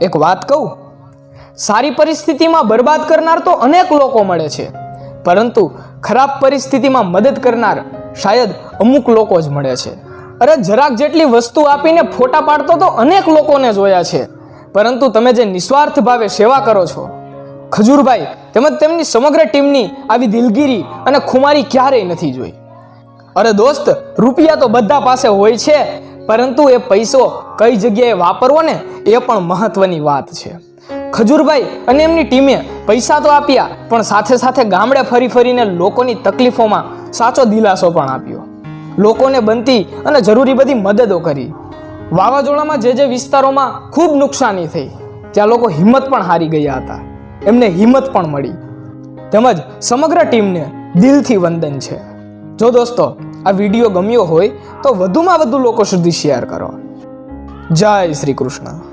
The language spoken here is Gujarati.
એક વાત કહું, સારી પરિસ્થિતિમાં બરબાદ કરનાર તો અનેક લોકો મળે છે, પરંતુ ખરાબ પરિસ્થિતિમાં મદદ કરનાર શાયદ અમુક લોકો જ મળે છે. અરે જરાક જેટલી વસ્તુ આપીને ફોટા પાડતો તો અનેક લોકોને જોયા છે, પરંતુ તમે જે નિસ્વાર્થ ભાવે સેવા કરો છો, ખજૂરભાઈ તેમજ તેમની સમગ્ર ટીમની આવી દિલગીરી અને ખુમારી ક્યારેય નથી જોઈ. અરે દોસ્ત, રૂપિયા તો બધા પાસે હોય છે, પરંતુ એ પૈસો કઈ જગ્યાએ વાપરવો ને એ પણ મહત્વની વાત છે. ખજૂરભાઈ અને એમની ટીમે પૈસા તો આપ્યા, પણ સાથે સાથે ગામડે ફરી ફરીને લોકોની તકલીફોમાં સાચો દિલાસો પણ આપ્યો. લોકોને બનતી અને જરૂરી બધી મદદો કરી. વાવાઝોડામાં જે વિસ્તારોમાં ખૂબ નુકસાની થઈ, ત્યાં લોકો હિંમત પણ હારી ગયા હતા, એમને હિંમત પણ મળી. તેમજ સમગ્ર ટીમને દિલથી વંદન છે. જો દોસ્તો આ વિડીયો ગમ્યો હોય તો વધુમાં વધુ લોકો સુધી શેર કરો. જય શ્રી કૃષ્ણ.